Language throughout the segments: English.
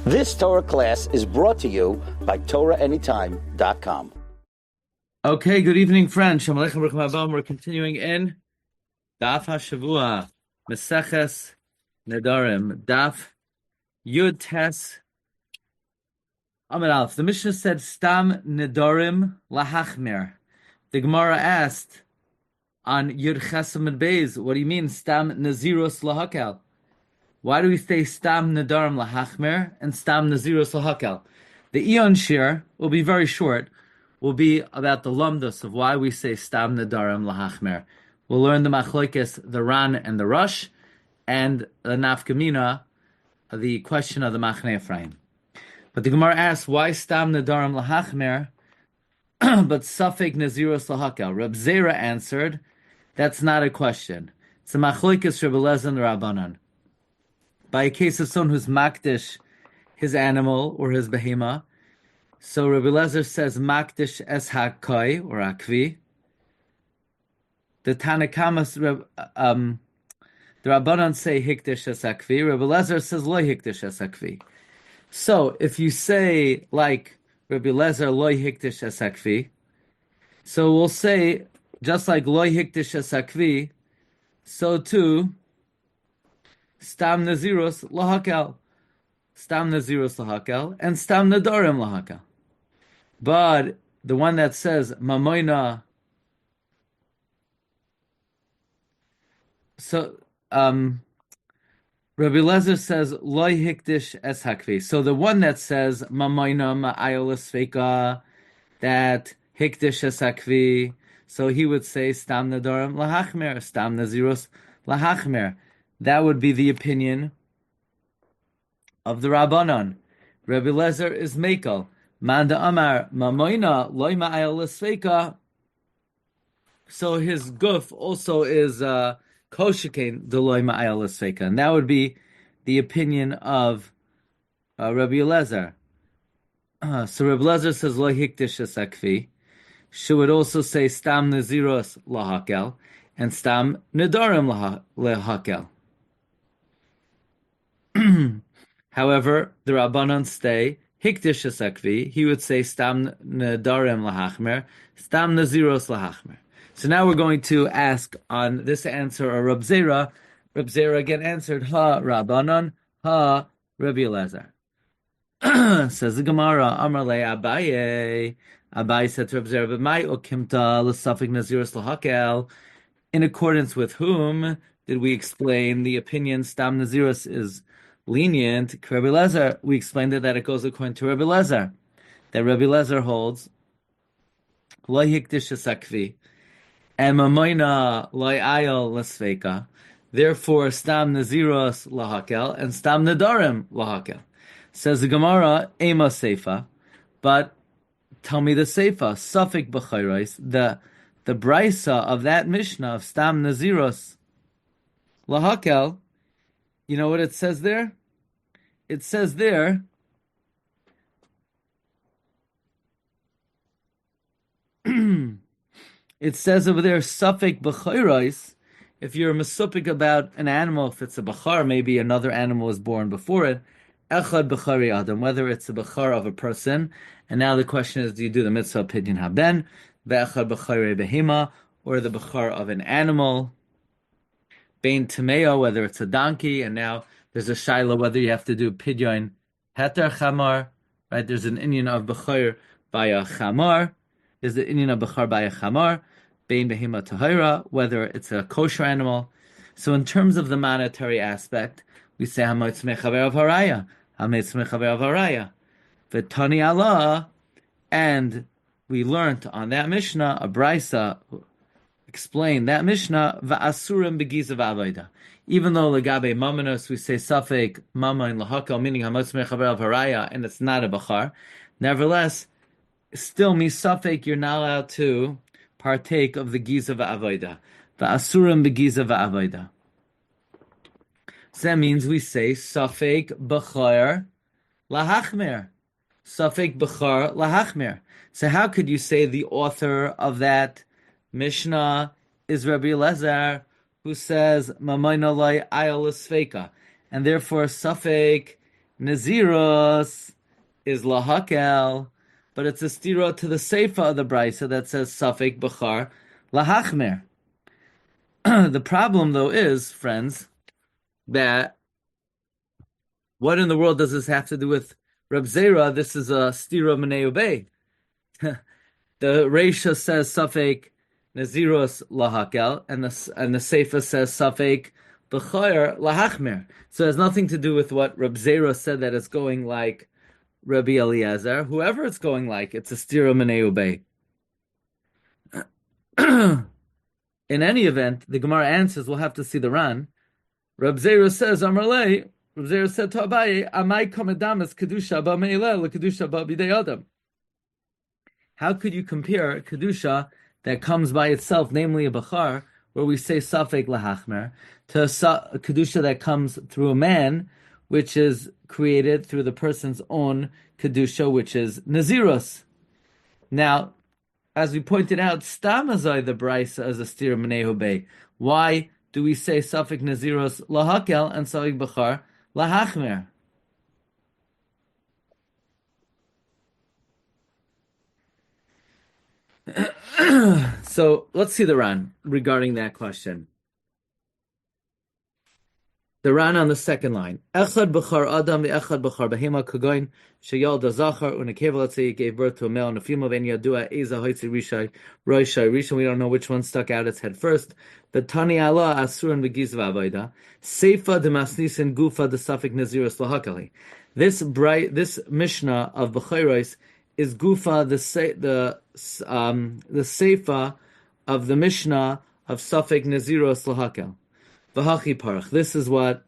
This Torah class is brought to you by TorahAnytime.com. Okay, good evening, friends. Shalom Aleichem, Baruch Haba. We're continuing in Daf Hashavua, Meseches Nedarim, Daf Yud Tes Amud Aleph. The Mishnah said, Stam Nedarim Lahachmer. The Gemara asked on Yud Ches Amud Beis, what do you mean, Stam Nazirus Lahakel? Why do we say Stam Nedarim Lahachmer and Stam Nazirus Lahakel? The Eon Shir will be very short, will be about the lumdus of why we say Stam Nedarim Lahachmer. We'll learn the Machlokes, the Ran and the Rush, and the Nafkamina, the question of the Machne Ephraim. But the Gemara asks, why Stam Nedarim Lahachmer, but Safek Nazirus Lahakel? Reb Zera answered, that's not a question. It's a Machlokes Rebbe Lezer and the Rabbanan. By a case of someone who's makdish his animal or his behema, so Rabbi Lezer says makdish es hakai or akvi. The Tanakamas, the Rabbanan say hikdish es akvi. Rabbi Lezer says lo hikdish es akvi. So if you say like Rabbi Lezer lo hikdish es akvi, so we'll say just like lo hikdish es akvi, so too Stam Nazirus Lahakel, Stam Nazirus Lahakel, and Stam Nedarim Lahakel. But the one that says Mamoina, so Rabbi Lezer says Loi Hikdish Es Hakvi. So the one that says Mamoina Ma'ayolas Feka, that Hikdish Es Hakvi, so he would say Stam Nedarim Lahachmer, Stam Nazirus Lahachmer. That would be the opinion of the Rabbanon. Rabbi Lezer is Mekel. Manda Amar Mamoina Loi Ma'ayal Lesfeka. So his guf also is Koshikain the Loi Ma'ayal Lesfeka. And that would be the opinion of Rabbi Lezer. So Rabbi Lezer says Loi Hikdish Esakfi. She would also say Stam Naziros Lahakel and Stam Nedarim Lahakel. However, the Rabbanon stay Hikdish Esakvi. He would say Stam Nedarim Lahachmer, Stam Naziros Lahachmer. So now we're going to ask on this answer of Reb Zera. Reb Zera again answered Ha Rabbanon, Ha Rabbi Elazar. Says the Gemara, Amar le Abaye. Abaye said to Reb Zera, "B'may okimta l'safik Naziros Lahakel." In accordance with whom did we explain the opinion Stam Naziros is lenient? Rabbi Lezer, we explained that it goes according to Rabbi Lezer, that Rabbi Lezer holds lo hikdish esakvi and mamoina lo ayol lesfeka. Therefore, Stam Naziros lahakel and Stam Nedarim lahakel. Says the Gemara, ema seifa, but tell me the seifa, safek b'chayros, the brisa of that Mishnah of Stam Naziros lahakel. You know what it says there? It says there, it says over there, Safek B'chayros, if you're mesupik about an animal, if it's a B'char, maybe another animal was born before it, Echad B'chari Adam, whether it's a B'char of a person, and now the question is, do you do the mitzvah pidyon haben, Ve'echad B'chari Behima, or the B'char of an animal, Bein Tameo, whether it's a donkey, and now there's a shaila whether you have to do pidyon heter chamar, right? There's an inyan of b'char by a chamar. There's an inyan of b'char by a chamar, bein behima tahira, whether it's a kosher animal. So in terms of the monetary aspect, we say hametz mechaver of haraya, hametz mechaver of haraya, v'tani Allah, and we learned on that Mishnah a brisa explained that Mishnah va'asurim begiz of avoda. Even though legabe mamanos we say safek mama and lahakel, meaning hametz mechaber of haraya, and it's not a bachar, nevertheless, still misafek you're not allowed to partake of the giza va'avoda, va'asurim begiza va'avoda. So that means we say safek bachar lahachmer, safek bachar lahachmer. So how could you say the author of that Mishnah is Rabbi Elazar, who says Mamayna Lai Ayol Esfeka, and therefore Safek Naziros is lahakel, but it's a stira to the seifa of the brisa that says safek b'char lahachmer. The problem, though, is, friends, that what in the world does this have to do with Reb Zera? This is a stira Menei Ubei. The Reisha says safek naziros lahakel, and the seifa says safek b'char lahachmer. So it has nothing to do with what Reb Zera said, that it's going like Rabbi Eliezer. Whoever it's going like, it's a stira Menei Ubei. In any event, the Gemara answers, we'll have to see the Ran. Reb Zera says, Amarle, Reb Zera said to Abaye, Amai komedamas kedusha ba meileh lekedusha ba bidei adam. How could you compare kedusha that comes by itself, namely a bachar, where we say safek lahachmer, to a kedusha that comes through a man, which is created through the person's own kedusha, which is naziros. Now, as we pointed out, stamazai the brisa as a stira Menei Ubei. Why do we say safek naziros lahakel and safek bachar lahachmer? So let's see the Ran regarding that question. The Ran on the second line. Echad b'char adam ve'echad b'char behema kagoin sheyalda zachar unekeva. Let's say he gave birth to a male and a female. Then yadua eza hoitzi rishai roishai rishon. We don't know which one stuck out its head first. But tani Allah asurin v'giz v'avoda seifa demasnisin gufa the safek naziros lahakali. This Mishnah of B'chairos is gufa the seifa of the Mishnah of safek naziros lahakel. V'hachi parach. This is what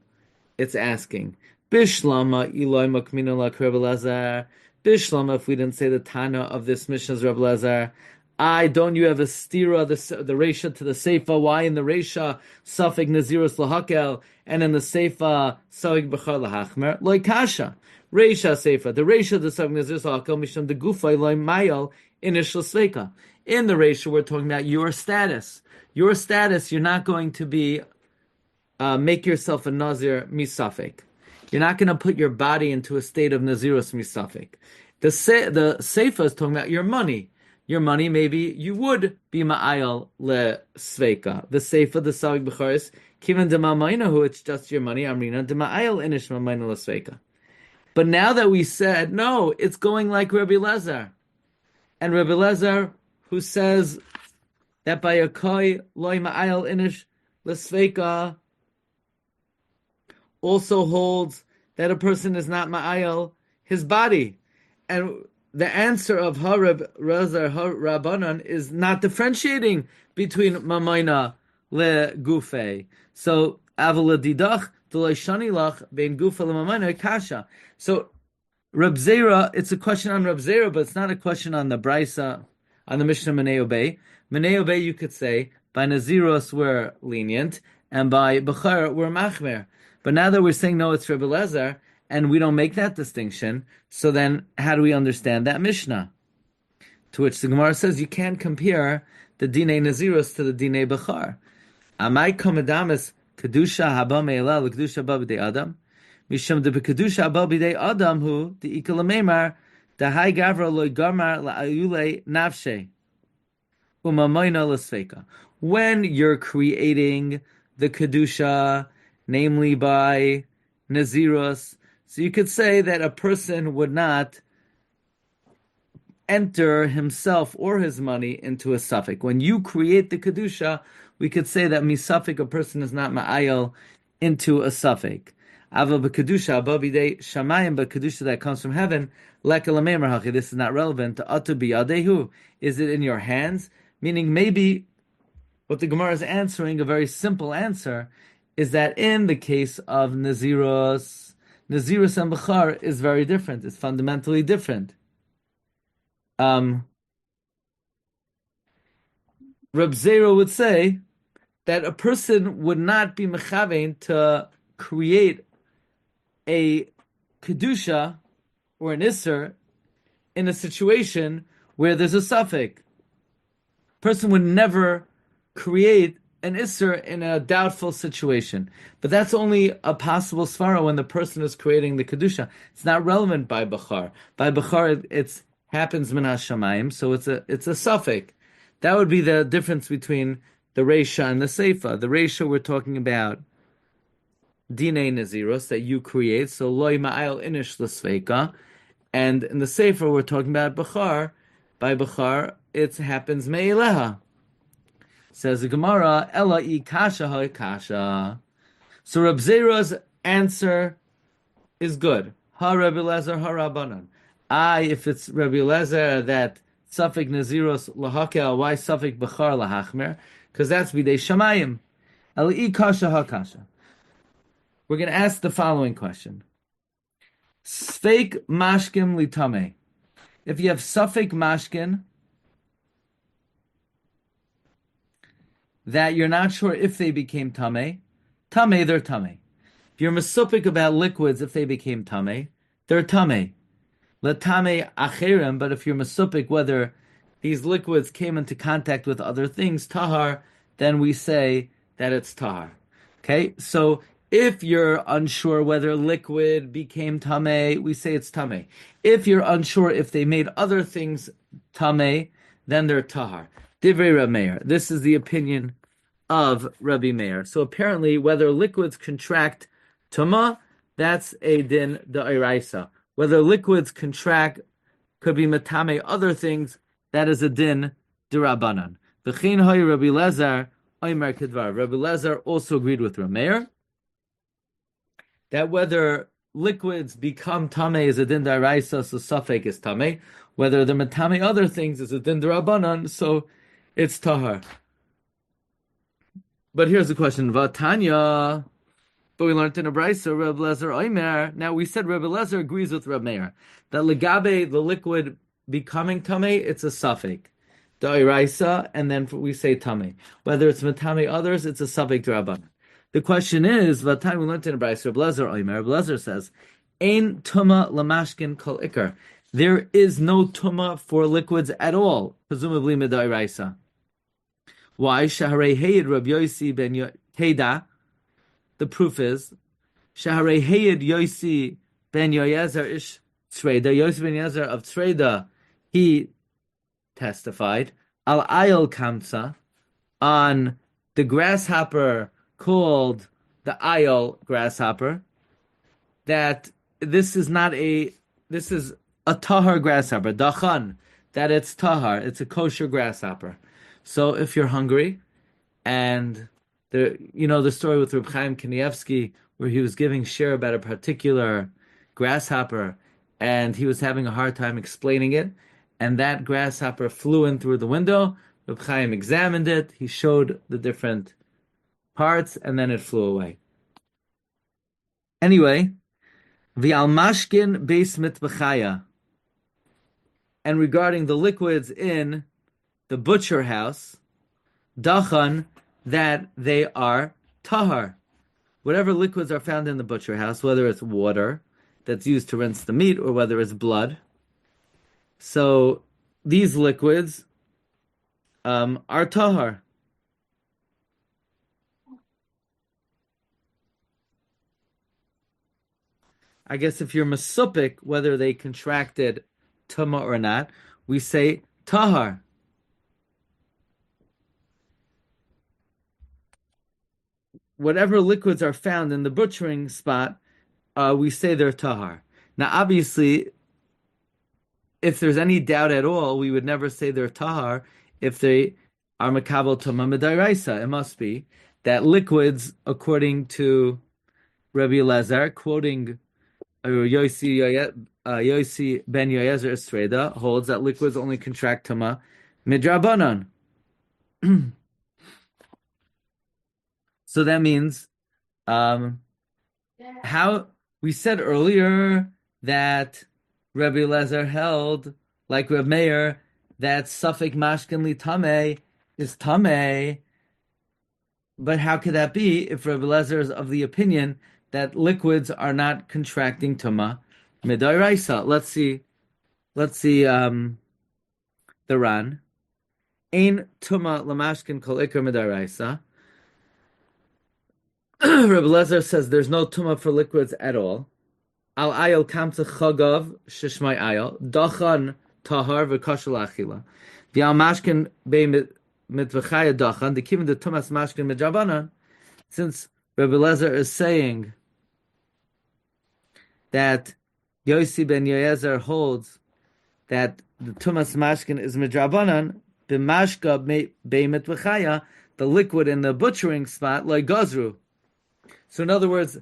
it's asking. Bishlama Eloi makmina la Rabbi Lazar. Bishlama, if we didn't say the Tana of this Mishnah is Rabbi Lazar. Don't you have a stira, the Reisha to the Seifa? Why in the Reisha safek naziros lahakel and in the Seifa safek b'char lahachmer? Loi kasha. Reisha Seifa. The Reisha the safek naziros lahakel misham the gufa Eloi mayal initial sveika. In the Reisha we're talking about your status. Your status, you're not going to be make yourself a nazir misafek. You're not going to put your body into a state of nazirus misafek. The seifa is talking about your money. Your money, maybe you would be ma'ayal le sveika. The seifa, the savik b'charis, kivan dema'maynahu, it's just your money. Amrina dema'ayal inish ma'mayna le sveika. But now that we said no, it's going like Rabbi Lezer, and Rabbi Lezer who says that by a koi loy ma'ayal inish le sveika also holds that a person is not ma'ayal his body. And the answer of Harab Razar Rabbanan is not differentiating between mamayna le gufe. So avaladidach d'loi shanilach bein gufa le mamayna kasha. So Reb Zera, it's a question on Reb Zera, but it's not a question on the brisa, on the Mishnah Menei Ubei. Menei Ubei, you could say by naziros we're lenient, and by bechar we're machmer. But now that we're saying no, it's Rebbe Lezer, and we don't make that distinction, so then how do we understand that Mishnah? To which the Gemara says you can't compare the Dinei Naziros to the Dinei Bechar. Amai komedamis kedusha haba meila l'kedusha haba b'dei adam, mishum de b'kedusha haba b'dei adam hu the ikal meimar the high gavra loy gamar la'ayule nafshe umamayna l'sveika. When you're creating the kedusha, namely by naziros, so you could say that a person would not enter himself or his money into a safek. When you create the kedusha, we could say that misafek, a person is not ma'ayel into a safek. Ava b'kedusha ababidei shamayim, but kedusha that comes from heaven, lekalamemer hachi. This is not relevant to atu biyadehu. Is it in your hands? Meaning maybe what the Gemara is answering, a very simple answer, is that in the case of naziros and bechar is very different. It's fundamentally different. Reb Zera would say that a person would not be mechavein to create a kedusha or an isser in a situation where there's a suffix. Person would never create an Isser in a doubtful situation. But that's only a possible svara when the person is creating the Kedusha. It's not relevant by Bechar. By Bechar, it's happens min hashamayim, so it's a suffix. That would be the difference between the Reisha and the Seifa. The Reisha we're talking about Dinei Naziros, that you create, so loy ma'ayil inish l'sveika. And in the Sefer, we're talking about Bechar. By Bechar, it happens me'ileha. Says the Gemara, Ela I kasha ha kasha. So Reb Zera's answer is good. Ha Rabbi Lezer, ha Rabbanan. If it's Rabbi Lezer that suffix Naziros lahakel, why suffix Bechar lahachmer? Because that's bidei shamayim. Ela I kasha ha kasha. We're going to ask the following question. Sfeik mashkim litame. If you have suffix mashkin, that you're not sure if they became tame, they're tame. If you're masupik about liquids, if they became tame, they're tame. Latame acherim, but if you're masupik whether these liquids came into contact with other things, tahar, then we say that it's tahar. Okay, so if you're unsure whether liquid became tameh, we say it's tameh. If you're unsure if they made other things tameh, then they're tahar. Divrei Rabbi Meir. This is the opinion of Rabbi Meir. So apparently, whether liquids contract tuma, that's a din da'iraisa. Whether liquids contract could be matame other things, that is a din d'Rabbanan. V'chein hay Rabbi Lezer oimer kedvar. Rabbi Lezer also agreed with Rabbi Meir that whether liquids become tameh is a din d'Oraisa, so suffix is tameh. Whether they're matame other things is a din d'Rabbanan, so it's tahar. But here's the question: Vatanya. But we learned in a brayso, Rabbi Lezer oimer. Now we said Rabbi Lezer agrees with Rabbi Meir that legabe, the liquid becoming tameh, it's a suffix d'Oraisa, and then we say tameh. Whether it's matame others, it's a suffix d'Rabbanan. The question is, the time we learned in a brayso, Rabbi Lezer oimer. Rabbi Lezer says, "Ein tuma lamashkin kol ikar." There is no tuma for liquids at all, presumably midairaisa. Why? Shaharei Hayid Rabbi Yossi ben Teda. The proof is Shaharei Hayid Yossi ben Yoyezer ish Tzreda. Yossi ben Yoyezer of Tzreda, he testified al ayel kamsa on the grasshopper called the ayel grasshopper, that this is a tahar grasshopper, dachan, that it's tahar, it's a kosher grasshopper. So if you're hungry, and the story with Reb Chaim Kanievsky, where he was giving share about a particular grasshopper, and he was having a hard time explaining it, and that grasshopper flew in through the window. Reb Chaim examined it, he showed the different parts, and then it flew away. Anyway, v'al mashkin beis mitbachaya. And regarding the liquids in the butcher house, dachan, that they are tahar. Whatever liquids are found in the butcher house, whether it's water that's used to rinse the meat or whether it's blood. So these liquids are tahar. I guess if you're masupik, whether they contracted tuma or not, we say tahar. Whatever liquids are found in the butchering spot, we say they're tahar. Now, obviously, if there's any doubt at all, we would never say they're tahar if they are makabel tuma midaraisa. It must be that liquids, according to Rabbi Elazar, quoting Yossi ben Yoyezer Estreda, holds that liquids only contract tuma midrabanan. So that means, how we said earlier that Rabbi Elazar held, like Rabbi Meir, that suffix mashkin li tameh is tameh. But how could that be if Rabbi Elazar is of the opinion that liquids are not contracting tuma midairaisa? Let's see the Ran. Ein tuma lamashkin kol ikar midairaisa. Rabbi Lezer says there's no tumah for liquids at all. Al ayel kamta chagav shishmai ayel dachan tahar v'kashal achila. V'al mashkin bei mitvachaya dachan. The kiven the tumas mashkin midrabanan. Since Rabbi Lezer is saying that Yossi ben Yoezer holds that the tumas mashkin is midrabanan, b'mashka bei mitvachaya, the liquid in the butchering spot like gazru. So in other words,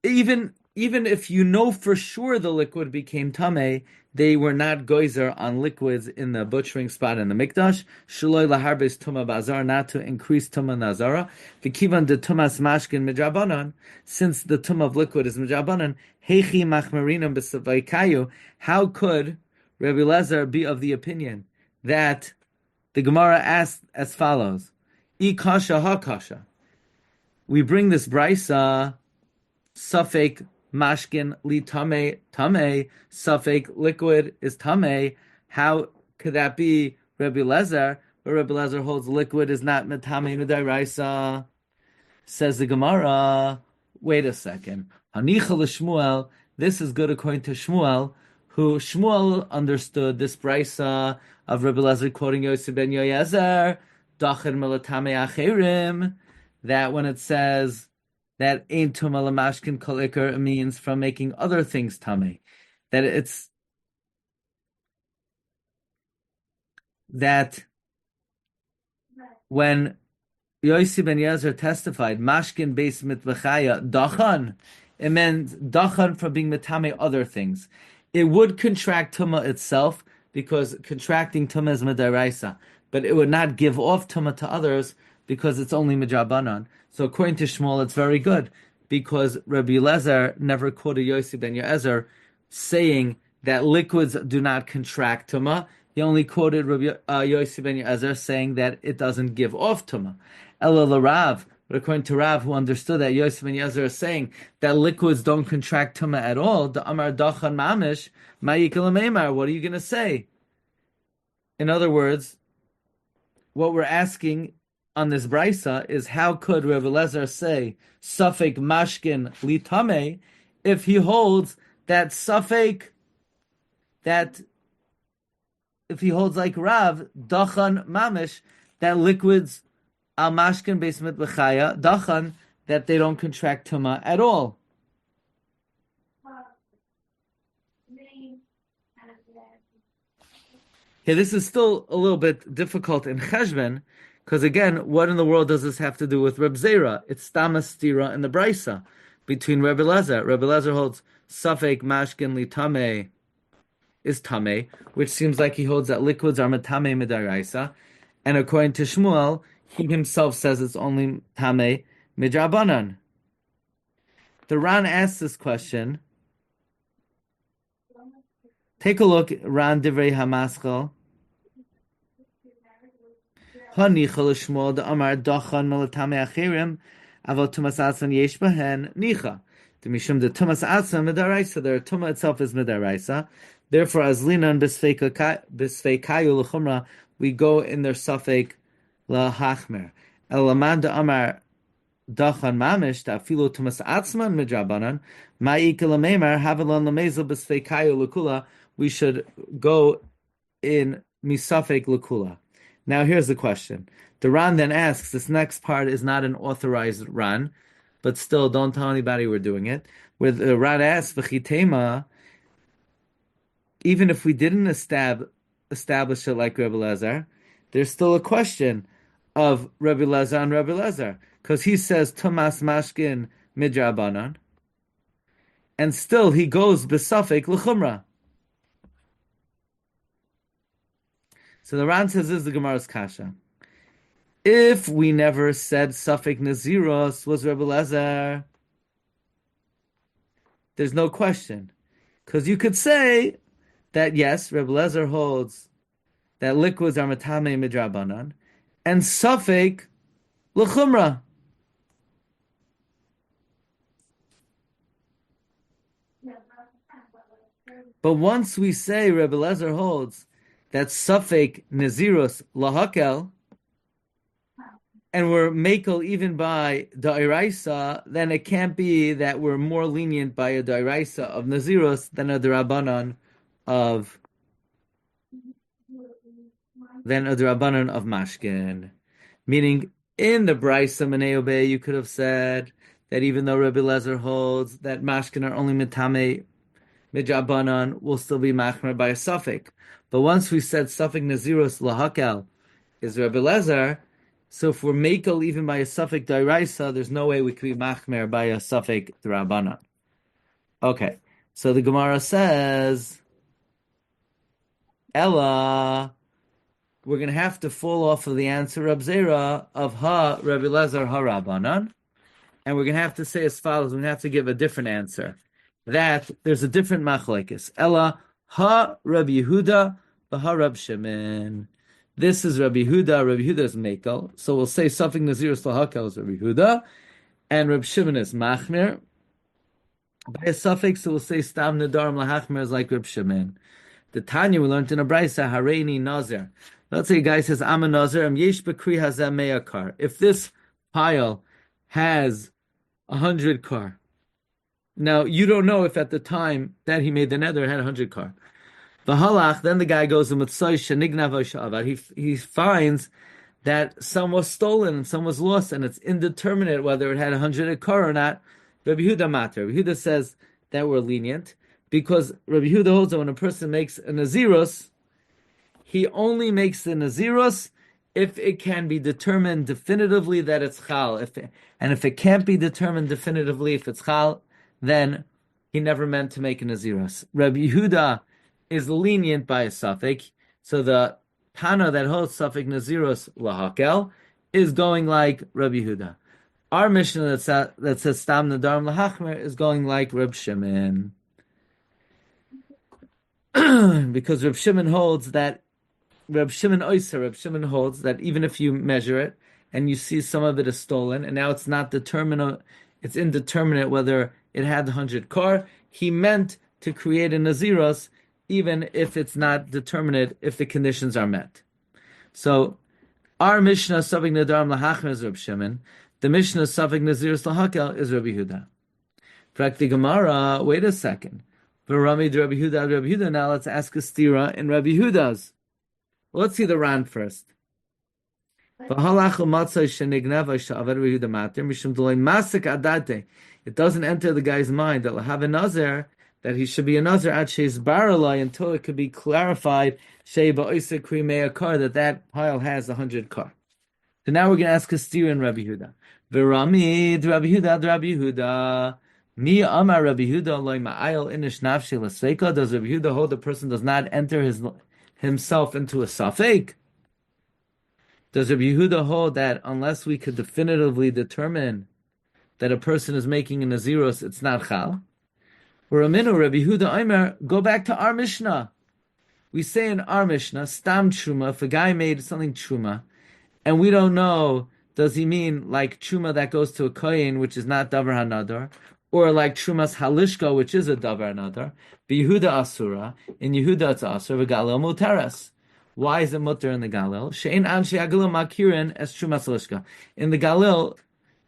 even if you know for sure the liquid became tameh, they were not goizer on liquids in the butchering spot in the mikdash. Shaloi laharbes tuma bazar, not to increase tuma nazara. V'kivan de tumas mashkin midrabanan, since the tum of liquid is midrabanan. Heichi machmarinam b'savaikayu. How could Rabbi Lezer be of the opinion that the Gemara asked as follows: I kasha ha kasha. We bring this brisa, suffix mashkin li tameh tameh, suffix liquid is tameh. How could that be Rabbi Lezer? But Rabbi Lezer holds liquid is not metameh midaraisa. Says the Gemara. Wait a second. Hanicha l'Shmuel. This is good according to Shmuel, who Shmuel understood this brisa of Rabbi Lezer quoting Yosef ben Yoezer, dachan melatame acherim, that when it says that ein tuma lamashkin kol ikar, it means from making other things tameh. That it's that when Yossi ben Yezer testified mashkin beis mitvachaya dachan, it meant dachan from being metame other things. It would contract tuma itself because contracting tuma is midaraisa, but it would not give off tuma to others because it's only midrabanan. So according to Shmuel, it's very good because Rabbi Lezer never quoted Yossi ben Yezer saying that liquids do not contract tuma. He only quoted Rabbi Yossi ben Yezer saying that it doesn't give off tuma. Ela Rav, but according to Rav, who understood that Yosef ben Yezer is saying that liquids don't contract tuma at all, the Amar Dachan Mamish, Ma'ikal Meimar, what are you going to say? In other words, what we're asking on this brisa is how could Rabbi Lezer say suffix mashkin li tameh if he holds that suffix, that if he holds like Rav, Dachan Mamish, that liquids al mashkin beis mitbachaya dachan, that they don't contract tuma at all. Yeah, this is still a little bit difficult in cheshbon, because again, what in the world does this have to do with Reb Zera? It's tamas stira in the brisa between Rabbi Lezer. Rabbi Lezer holds suffix mashkin li tameh is tameh, which seems like he holds that liquids are metameh midaraisa, and according to Shmuel, he himself says it's only tameh midrabanan. The Ran asks this question. Take a look, Ran Divrei Hamaschal. Hanicha l'Shmuel the Amar dachan melatame achirim, avot tumas atzman yesh bahen nicha. The mishum the tumas atzman midaraisa. The tuma itself is midaraisa. Therefore, as linan b'sveikayu l'chumra, we go in their suffix lahachmer. Elaman de Amar dachan mamish ta'afilu tumas atzman midrabanan ma'ik l'meimar havelon l'mezel b'sveikayu l'kula. We should go in misafek l'kula. Now here's the question. The Ran then asks, this next part is not an authorized Ran, but still don't tell anybody we're doing it. Where the Ran asks, v'chitema, even if we didn't establish it like Rabbi Lezer, there's still a question of Rabbi Lezer and Rabbi Lezer, because he says Tumas Mashkin Midrabanan, and still he goes besafek l'chumra. So the Ran says this is the Gemara's kasha. If we never said suffix naziros was Rabbi Lezer, there's no question, because you could say that yes, Rabbi Lezer holds that liquids are matame midrabanan, and suffix l'chumra. But once we say Rabbi Lezer holds that suffix naziros lahakel, and we're makel even by da'iraisa, then it can't be that we're more lenient by a da'iraisa of Nazirus than a derabanan of mashkin. Meaning, in the Brisa Menei you could have said that even though Rabbi Lezer holds that mashkin are only mitame midrabanan, will still be machmer by a suffix. But once we said suffix Nazirus lahakel is Rabbi Lezer, so if we're makel even by a suffix dairaisa, there's no way we could be machmer by a suffix drabanan. Okay, so the Gemara says, Ella, we're going to have to fall off of the answer Rab Zera of Ha Rabbi Lezer Ha Rabbanan, and we're going to have to say as follows. We're going to have to give a different answer. That there's a different machlekes. Ella Ha Rabbi Yehuda Ha Rab Shimon. This is Rabbi Yehuda. Rabbi Yehuda is Mekel. So we'll say something Nazirus Lahakel is Rabbi Yehuda, and Rab Shimon is Machmir. By a suffix, so we'll say Stam Nedarim Lahachmir is like Rab Shimon. The Tanya we learned in a Brisa Hareini Nazir. Let's say a guy says, I'm a Nazir, Yesh Bekri Hazem Me'akar. If this pile has 100 kar. Now, you don't know if at the time that he made the nether it had 100 kar. V'halach, then the guy goes, he finds that some was stolen and some was lost, and it's indeterminate whether it had 100 kar or not. Rabbi Yehuda matter. Rabbi Yehuda says that we're lenient, because Rabbi Yehuda holds that when a person makes a Nazirus, he only makes the Nazirus if it can be determined definitively that it's Chal. If it can't be determined definitively if it's Chal, then he never meant to make a Nazirus. Rabbi Yehuda is lenient by a suffix, so the Tana that holds suffix Nazirus lahakel is going like Rabbi Yehuda. Our Mishnah that says Stam Nedarim lahachmer is going like Reb Shimon. Because Reb Shimon holds that Reb Shimon holds that even if you measure it and you see some of it is stolen, and now it's not determinate, it's indeterminate whether it had 100 kar, he meant to create a Naziros even if it's not determinate if the conditions are met. So our Mishnah Savik Nedarim Lahachmer is Reb Shimon. The Mishnah Savik Naziros Lahakel is Rabbi Yehuda. Prakti Gemara, wait a second. Rabbi Yehuda. Now let's ask a stira in Rabbi Yehuda's. Well, let's see the Ran first. It doesn't enter the guy's mind that have a nazir, that he should be a nazir at sheis baralai until it could be clarified that that pile has 100 kar. So now we're going to ask a stira in Rabbi Yehuda. V'ramid Rabbi Yehuda. Mi amar Rabbi Yehuda loy ma'ayil inish nafshi l'seika. Does Rabbi Yehuda hold the person does not enter himself into a suffix? Does Rabbi Yehuda hold that unless we could definitively determine that a person is making a Naziros, it's not Chal? Or Aminu Rabbi Yehuda Omer, go back to our Mishnah. We say in our Mishnah, Stam Truma, if a guy made something Truma, and we don't know, does he mean like Truma that goes to a Kohen, which is not Davar HaNadar, or like Trumas Halishka, which is a Davar HaNadar, Yehuda Asura, in Yehuda it's Asur, V'Galil Muteras. Why is it mutter in the Galil? She'ein anshe Galil makirin as Trumas Halishka. In the Galil,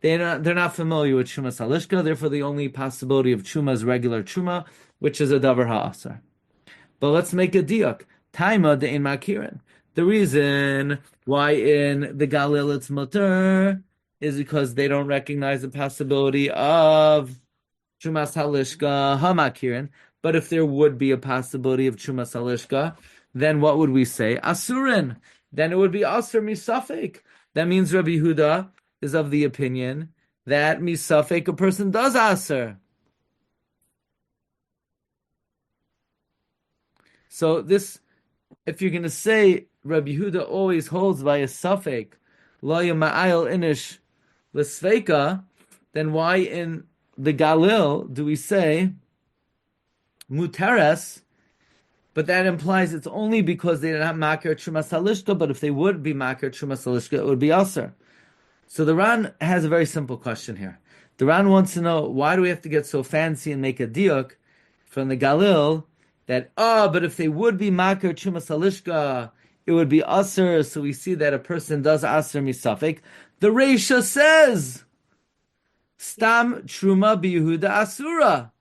they're not familiar with Trumas Halishka, therefore the only possibility of Truma is regular Truma, which is a Davar HaAsar. But let's make a diak. Taima de'ein makirin. The reason why in the Galil it's mutter is because they don't recognize the possibility of Trumas Halishka Hamakirin. But if there would be a possibility of Trumas Halishka, then what would we say? Asurin. Then it would be Asur Misafik. That means Rabbi Yehuda is of the opinion that Misafik a person does Asur. So this, if you're going to say Rabbi Yehuda always holds by a Safik, Lo Yama'ayil Inish L'Sveika, then why in the Galil do we say Muteres? But that implies it's only because they're not makir Trumas Halishka, but if they would be makir Trumas Halishka, it would be Asur. So the Ran has a very simple question here. The Ran wants to know, why do we have to get so fancy and make a diuk from the Galil that, but if they would be makir Trumas Halishka, it would be aser. So we see that a person does aser misafik. The Reisha says, Stam Truma Yehuda Asura,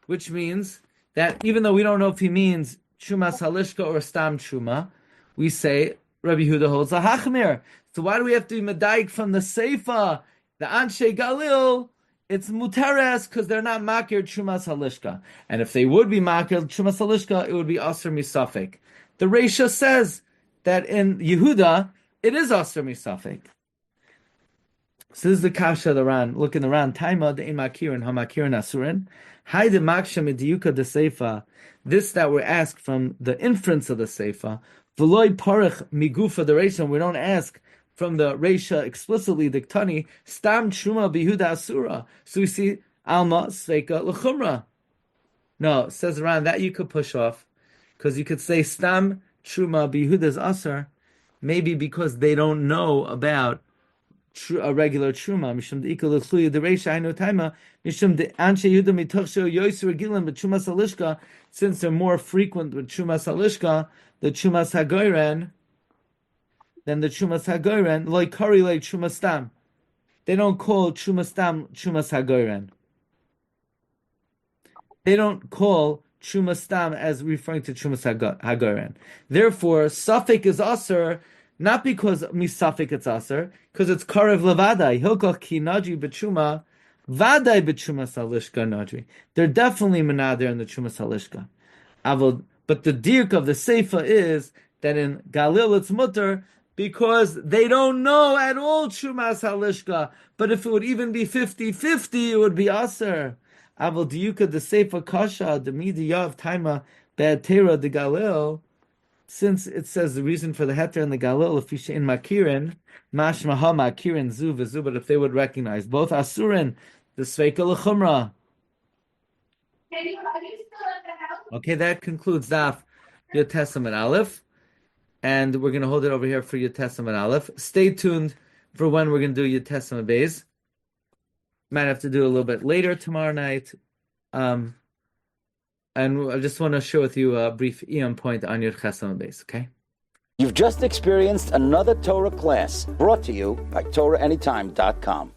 which means that even though we don't know if he means Trumas Halishka or Stam Truma, we say Rabbi Yehuda holds a Hachmir. So why do we have to be Medaik from the Seifa, the Anshe Galil? It's Muteres because they're not Makir Trumas Halishka. And if they would be Makir Trumas Halishka, it would be Asr Misafik. The Reisha says that in Yehuda, it is Asr Misafik. So this is the Kasha of the Ran. Look in the Ran. Taima de Makirin, Hamakirin Asurin. Hai de Maksha Mediyuka de Seifa. This that we're asked from the inference of the Seifa. V'loi Parach Migufa the Reisha. We don't ask from the Reisha explicitly, the Ktani, Stam Truma Yehuda Asura. So we see Alma Sveika L'chumra. No, it says around that you could push off, because you could say Stam Truma Yehuda's Asur, maybe because they don't know about a regular Truma. Mishum de Ikal L'chluya the Reisha I know Taima. Mishum de Anshe Yehuda Mitochsho Yoiser Gilan but Trumas Halishka, since they're more frequent with Trumas Halishka, the Trumas Hagoyren, then the Trumas Hagoyren, like Kari like Trumastam. They don't call Trumastam Trumas Hagoyren. They don't call Trumastam as referring to Trumas Hagoyren. Therefore, Safik is Aser, not because Misafik it's Aser, because it's Karev Levadai. Hilkach Ki Nadri B'Truma, Vadai B'Trumas Halishka Nadri. They're definitely Menader in the Trumas Halishka. But the dirk of the Seifa is that in Galil it's Mutter, because they don't know at all Trumas Halishka. But if it would even be 50-50, it would be Aser. Aval Diyuka the Seifa Kasha, the Midiyav Taima, Bad Tera the Galil, since it says the reason for the Heter and the Galil, if you in Makirin, Mashmaha Makirin Zu V'Zu, but if they would recognize both Asurin, the Sveika L'Chumra. Okay, that concludes Daf Yud Testament Aleph. And we're going to hold it over here for Yud Testament Aleph. Stay tuned for when we're going to do Yud Testament Beis. Might have to do it a little bit later tomorrow night. And I just want to share with you a brief Eon point on Yud Testament Beis, okay? You've just experienced another Torah class brought to you by TorahAnytime.com.